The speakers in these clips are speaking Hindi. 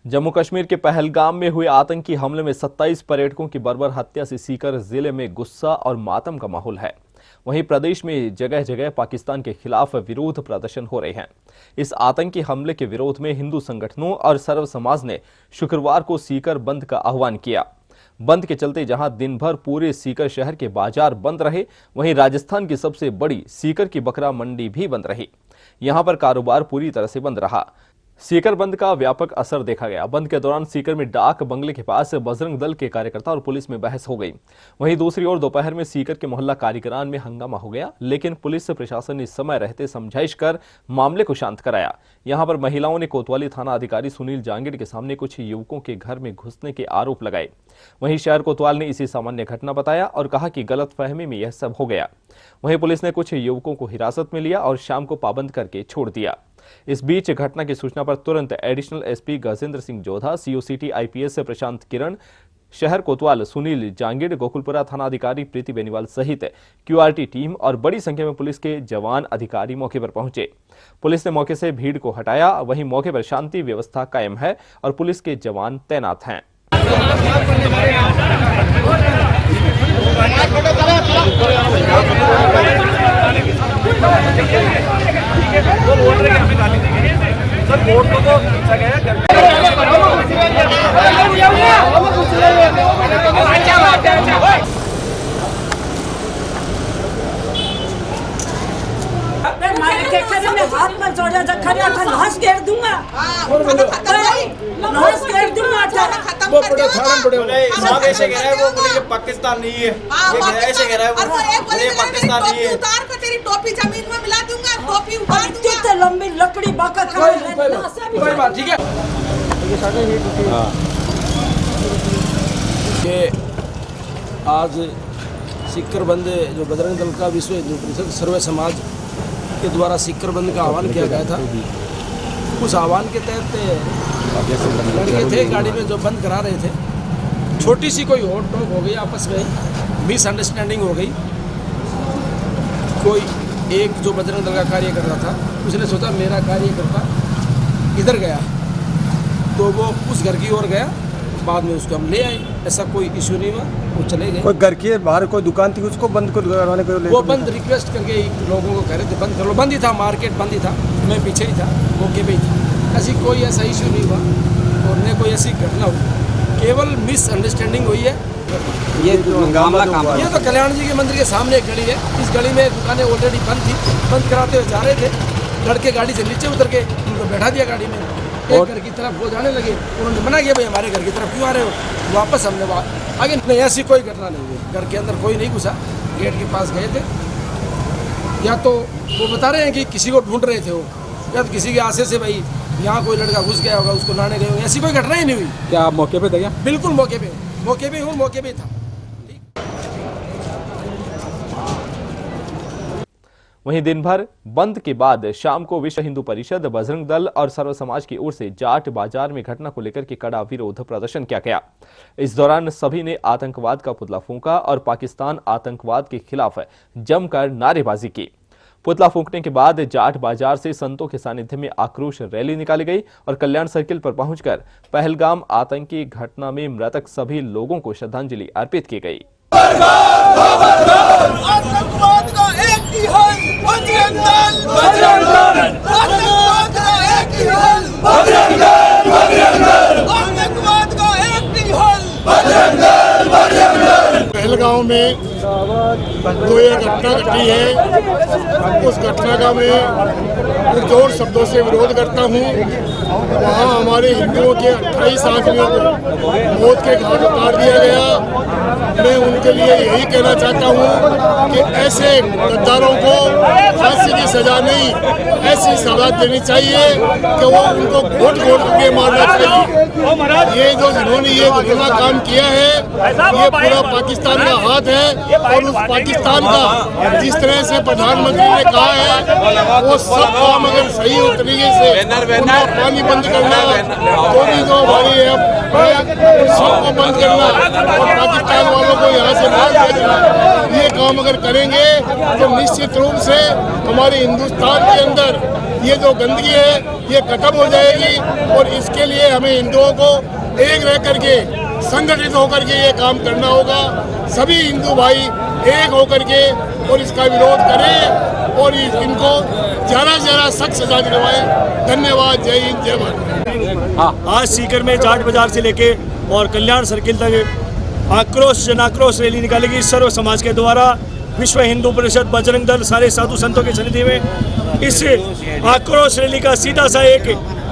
जम्मू कश्मीर के पहलगाम में हुए आतंकी हमले में 27 पर्यटकों की बर्बर हत्या से सीकर जिले में गुस्सा और मातम का माहौल है। वहीं प्रदेश में जगह जगह पाकिस्तान के खिलाफ विरोध प्रदर्शन हो रहे हैं। इस आतंकी हमले के विरोध में हिंदू संगठनों और सर्व समाज ने शुक्रवार को सीकर बंद का आह्वान किया। बंद के चलते जहां दिन भर पूरे सीकर शहर के बाजार बंद रहे, वहीं राजस्थान की सबसे बड़ी सीकर की बकरा मंडी भी बंद रही। यहां पर कारोबार पूरी तरह से बंद रहा। सीकर बंद का व्यापक असर देखा गया। बंद के दौरान सीकर में डाक बंगले के पास बजरंग दल के कार्यकर्ता और पुलिस में बहस हो गई। वहीं दूसरी ओर दोपहर में सीकर के मोहल्ला कारीगरान में हंगामा हो गया, लेकिन पुलिस प्रशासन ने समय रहते समझाइश कर मामले को शांत कराया। यहां पर महिलाओं ने कोतवाली थाना अधिकारी सुनील जांगिड़ के सामने कुछ युवकों के घर में घुसने के आरोप लगाए। वहीं शहर कोतवाल ने इसे सामान्य घटना बताया और कहा कि गलतफहमी में यह सब हो गया। वहीं पुलिस ने कुछ युवकों को हिरासत में लिया और शाम को पाबंद करके छोड़ दिया। इस बीच घटना की सूचना पर तुरंत additional SP Gajendra Singh Jodha, CO city IPS Prashant Kiran, शहर कोतवाल सुनील जांगिड़, गोकुलपुरा थाना अधिकारी प्रीति बेनीवाल सहित क्यूआरटी टीम और बड़ी संख्या में पुलिस के जवान अधिकारी मौके पर पहुंचे। पुलिस ने मौके से भीड़ को हटाया। वहीं मौके पर शांति व्यवस्था कायम है और पुलिस के जवान तैनात हैं। हाथ में जोड़ा खड़े लाश घेर दूंगा, लाश घेर दूंगा। वो बड़े थाने बड़े साहब ऐसे कह रहा है, वो बोले पाकिस्तान नहीं है, ये ऐसे कह रहा है, वो बोले पाकिस्तान नहीं है। उतार कर तेरी टोपी जमीन में मिला दूंगा, टोपी उतार दूंगा। कितने लंबी लकड़ी बाका कोई बात ठीक है। ये आज सीकर बंद जो बजरंग दल का विश्व हिंदू परिषद सर्व समाज के द्वारा सीकर बंद का आह्वान किया गया था। उस आह्वान के तहत लड़के थे गाड़ी में जो बंद करा रहे थे, छोटी सी कोई होड़ टोक हो गई, आपस में मिसअंडरस्टैंडिंग हो गई। कोई एक जो बजरंग दल का कार्य कर रहा था, उसने सोचा मेरा कार्यकर्ता इधर गया तो वो उस घर की ओर गया, बाद में उसको हम ले आए। ऐसा कोई इशू नहीं हुआ, वो चले गए। कोई घर के बाहर कोई दुकान थी, उसको बंद करवाने को वो बंद रिक्वेस्ट करके लोगों को कह रहे थे बंद कर लो। बंद ही था, मार्केट बंद ही था, मैं पीछे ही था, मौके पे ही था। ऐसी कोई ऐसा इशू नहीं हुआ और न कोई ऐसी घटना हुई, केवल मिसअंडरस्टैंडिंग हुई है। ये तो कल्याण जी के मंदिर के सामने एक गली है, इस गली में दुकानें ऑलरेडी बंद थी, बंद कराते हुए जा रहे थे। लड़के गाड़ी से नीचे उतर के उनको बैठा दिया गाड़ी में, एक घर की तरफ वो जाने लगे। उन्होंने मना किया, भाई हमारे घर की तरफ क्यों आ रहे हो, वापस हमने आगे। नहीं, ऐसी कोई घटना नहीं हुई, घर के अंदर कोई नहीं घुसा, गेट के पास गए थे। या तो वो बता रहे हैं कि किसी को ढूंढ रहे थे वो, या तो किसी के आशे से भाई यहाँ कोई लड़का घुस गया होगा, उसको लाने गए होंगे। ऐसी कोई घटना ही नहीं हुई। क्या आप मौके पे थे क्या? बिल्कुल मौके पे हूँ, मौके पे था। वहीं दिन भर बंद के बाद शाम को विश्व हिंदू परिषद, बजरंग दल और सर्व समाज की ओर से जाट बाजार में घटना को लेकर के कड़ा विरोध प्रदर्शन किया गया। इस दौरान सभी ने आतंकवाद का पुतला फूंका और पाकिस्तान आतंकवाद के खिलाफ जमकर नारेबाजी की। पुतला फूंकने के बाद जाट बाजार से संतों के सानिध्य में आक्रोश रैली निकाली गई और कल्याण सर्किल पर पहुंचकर पहलगाम आतंकी घटना में मृतक सभी लोगों को श्रद्धांजलि अर्पित की गई। आतंकवाद का एक ही हल बजरंग दल, बजरंग दल। आतंकवाद का एक ही हल बजरंग दल, बजरंग दल। आतंकवाद का एक ही हल बजरंग दल, बजरंग दल। पहलगांव में जो ये घटना घटी है, उस घटना का मैं जोर शब्दों से विरोध करता हूँ। वहाँ हमारे हिंदुओं के 28 आदमियों को मौत के घाट उतार दिया गया। मैं उनके लिए यही कहना चाहता हूँ कि ऐसे गद्दारों को फांसी की सजा नहीं, ऐसी सजा देनी चाहिए कि वो उनको घोट घोट के मारना चाहिए। ये जो जिन्होंने ये घृणा काम किया है, ये पूरा पाकिस्तान का हाथ है और और उस पाकिस्तान का जिस तरह से प्रधानमंत्री ने कहा है वो सब काम अगर सही हो तरीके से उनका पानी बंद करना, जो हमारी है सबको बंद करना और पाकिस्तान वालों को यहाँ से बाहर भेजना, ये काम अगर करेंगे तो निश्चित रूप से हमारे हिंदुस्तान के अंदर ये जो गंदगी है ये खत्म हो जाएगी। और इसके लिए हमें हिंदुओं को एक रह करके संगठित होकर के ये काम करना होगा। सभी हिंदू भाई एक होकर के और इसका विरोध करें और इनको ज़्यादा से ज़्यादा सख्त सजा दिलवाएं। धन्यवाद। जय हिंद, जय भारत। आज सीकर में जाट बाजार से लेके और कल्याण सर्किल तक आक्रोश जन आक्रोश रैली निकालेगी सर्व समाज के द्वारा। विश्व हिंदू परिषद, बजरंग दल, सारे साधु संतों के सन्निधि में इस आक्रोश रैली का सीधा सा एक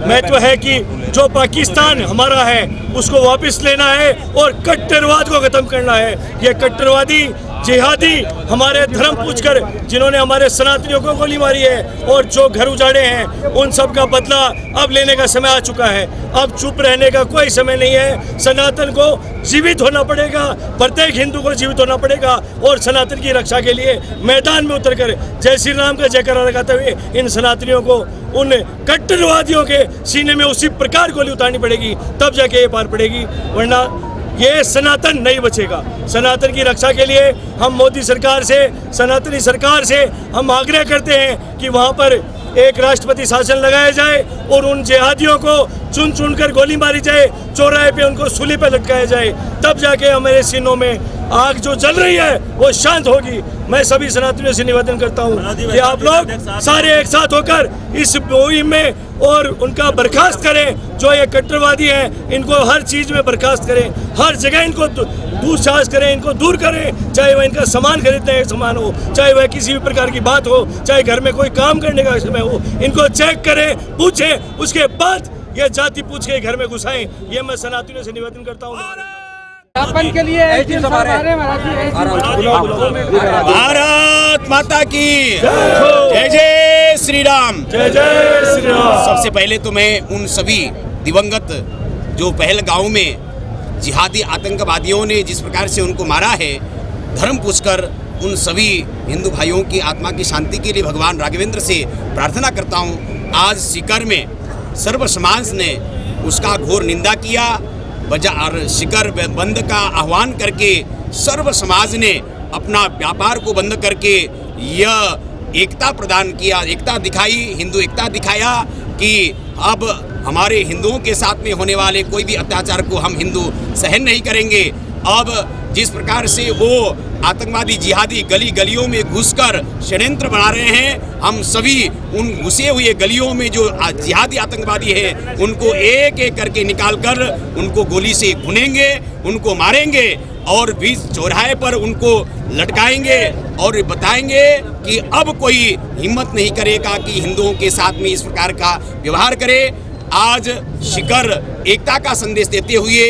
महत्व है कि जो पाकिस्तान हमारा है उसको वापस लेना है और कट्टरवाद को खत्म करना है। ये कट्टरवादी जिहादी हमारे धर्म पूछकर जिन्होंने हमारे सनातनियों को गोली मारी है और जो घर उजाड़े हैं उन सब का बदला अब लेने का समय आ चुका है। अब चुप रहने का कोई समय नहीं है। सनातन को जीवित होना पड़ेगा, प्रत्येक हिंदू को जीवित होना पड़ेगा और सनातन की रक्षा के लिए मैदान में उतरकर जय श्री राम का जयकारा लगाते हुए इन सनातनियों को उन कट्टरवादियों के सीने में उसी प्रकार गोली उतारनी पड़ेगी, तब जाके ये पार पड़ेगी, वरना ये सनातन नहीं बचेगा। सनातन की रक्षा के लिए हम मोदी सरकार से, सनातनी सरकार से हम आग्रह करते हैं कि वहाँ पर एक राष्ट्रपति शासन लगाया जाए और उन जिहादियों को चुन चुन कर गोली मारी जाए, चौराहे पे उनको सूली पे लटकाया जाए, तब जाके हमारे सीनों में आग जो जल रही है वो शांत होगी। मैं सभी सनातनियों से निवेदन करता हूँ कि आप लोग सारे एक साथ होकर इस मुहिम में और उनका बर्खास्त करें। जो ये कट्टरवादी हैं इनको हर चीज़ में बर्खास्त करें, हर जगह इनको दूरसाज करें, इनको दूर करें। चाहे वह इनका सामान खरीदने का सामान हो, चाहे वह किसी भी प्रकार की बात हो, चाहे घर में कोई काम करने का समय हो, इनको चेक करें, पूछें, उसके बाद ये जाति पूछ के घर में घुसाएं। ये मैं सनातनियों से निवेदन करता हूँ। के लिए भारत माता की जय जय श्री राम। जय जय श्री राम। सबसे पहले तो मैं उन सभी दिवंगत जो पहलगांव में जिहादी आतंकवादियों ने जिस प्रकार से उनको मारा है, धर्म पूछकर उन सभी हिंदू भाइयों की आत्मा की शांति के लिए भगवान राघवेंद्र से प्रार्थना करता हूँ। आज सीकर में सर्व समाज ने उसका घोर निंदा किया। बाजार शिकर बंद का आह्वान करके सर्व समाज ने अपना व्यापार को बंद करके यह एकता प्रदान किया, एकता दिखाई, हिंदू एकता दिखाया कि अब हमारे हिंदुओं के साथ में होने वाले कोई भी अत्याचार को हम हिंदू सहन नहीं करेंगे। अब जिस प्रकार से वो आतंकवादी जिहादी गली गलियों में घुसकर षड्यंत्र बना रहे हैं, हम सभी उन घुसे हुए गलियों में जो जिहादी आतंकवादी है उनको एक एक करके निकालकर उनको गोली से भुनेंगे, उनको मारेंगे और बीच चौराहे पर उनको लटकाएंगे और बताएंगे कि अब कोई हिम्मत नहीं करेगा कि हिंदुओं के साथ में इस प्रकार का व्यवहार करे। आज शिकर एकता का संदेश देते हुए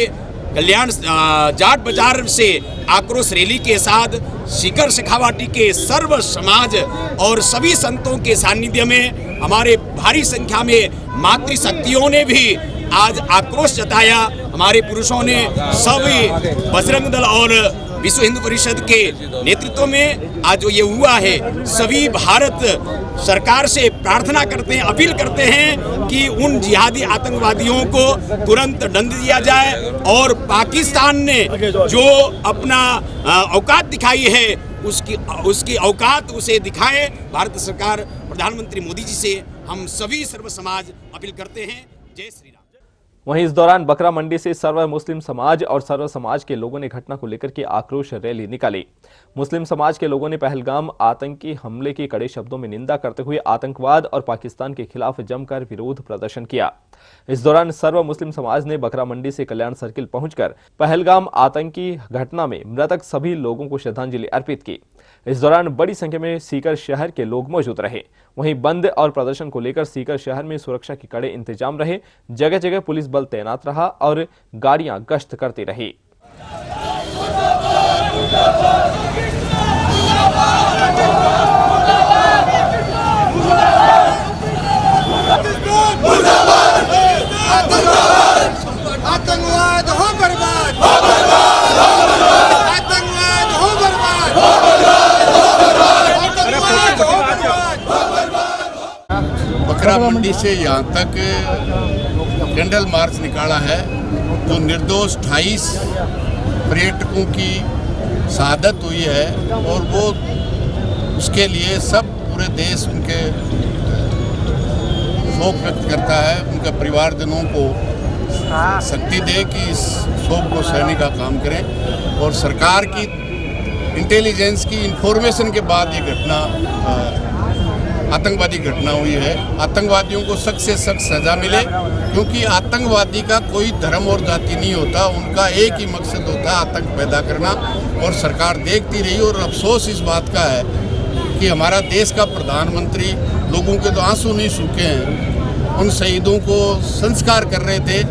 कल्याण जाट बाजार से आक्रोश रैली के साथ शिकर शेखावाटी के सर्व समाज और सभी संतों के सानिध्य में हमारे भारी संख्या में मातृशक्तियों ने भी आज आक्रोश जताया। हमारे पुरुषों ने सभी बजरंग दल और विश्व हिंदू परिषद के नेतृत्व में आज जो ये हुआ है, सभी भारत सरकार से प्रार्थना करते हैं, अपील करते हैं कि उन जिहादी आतंकवादियों को तुरंत दंड दिया जाए और पाकिस्तान ने जो अपना औकात दिखाई है उसकी औकात उसे दिखाए। भारत सरकार प्रधानमंत्री मोदी जी से हम सभी सर्व समाज अपील करते हैं। जय श्री राम। वहीं इस दौरान बकरा मंडी से सर्व मुस्लिम समाज और सर्व समाज के लोगों ने घटना को लेकर के आक्रोश रैली निकाली। मुस्लिम समाज के लोगों ने पहलगाम आतंकी हमले की कड़े शब्दों में निंदा करते हुए आतंकवाद और पाकिस्तान के खिलाफ जमकर विरोध प्रदर्शन किया। इस दौरान सर्व मुस्लिम समाज ने बकरा मंडी से कल्याण सर्किल पहुंचकर पहलगाम आतंकी घटना में मृतक सभी लोगों को श्रद्धांजलि अर्पित की। इस दौरान बड़ी संख्या में सीकर शहर के लोग मौजूद रहे। वहीं बंद और प्रदर्शन को लेकर सीकर शहर में सुरक्षा के कड़े इंतजाम रहे। जगह जगह पुलिस बल तैनात रहा और गाड़ियां गश्त करती रही। आतंकवाद हो बर्बाद, आतंकवाद हो बर्बाद। खकरा मंडी से यहाँ तक कैंडल मार्च निकाला है, जो निर्दोष 28 पर्यटकों की शहादत हुई है, और वो उसके लिए सब पूरे देश उनके शोक व्यक्त करता है। उनके परिवारजनों को शक्ति दे कि इस शोक को सहने का काम करें, और सरकार की इंटेलिजेंस की इंफॉर्मेशन के बाद ये घटना आतंकवादी घटना हुई है। आतंकवादियों को सख्त से सख्त सजा मिले, क्योंकि आतंकवादी का कोई धर्म और जाति नहीं होता, उनका एक ही मकसद होता है आतंक पैदा करना, और सरकार देखती रही। और अफसोस इस बात का है कि हमारा देश का प्रधानमंत्री लोगों के तो आंसू नहीं सूखे हैं, उन शहीदों को संस्कार कर रहे थे,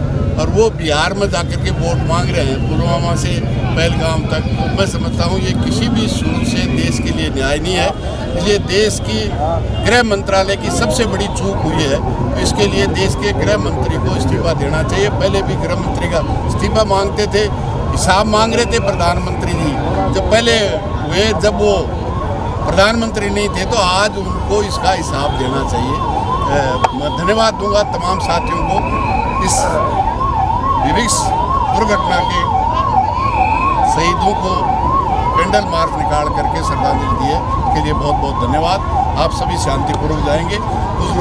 और वो बिहार में जाकर के वोट मांग रहे हैं, पुलवामा से पहलगाम तक। मैं समझता हूँ ये किसी भी सूरत से देश के लिए न्याय नहीं है। इसलिए देश की गृह मंत्रालय की सबसे बड़ी चूक हुई है, तो इसके लिए देश के गृह मंत्री को इस्तीफा देना चाहिए। पहले भी गृह मंत्री का इस्तीफा मांगते थे, हिसाब मांग रहे थे प्रधानमंत्री जी जब पहले हुए, जब वो प्रधानमंत्री नहीं थे, तो आज उनको इसका हिसाब देना चाहिए। मैं धन्यवाद दूंगा तमाम साथियों को इस विभिन्न दुर्घटना के शहीदों को कैंडल मार्च निकाल करके श्रद्धांजलि दी है, इसके लिए बहुत बहुत धन्यवाद। आप सभी शांतिपूर्वक जाएंगे। कुछ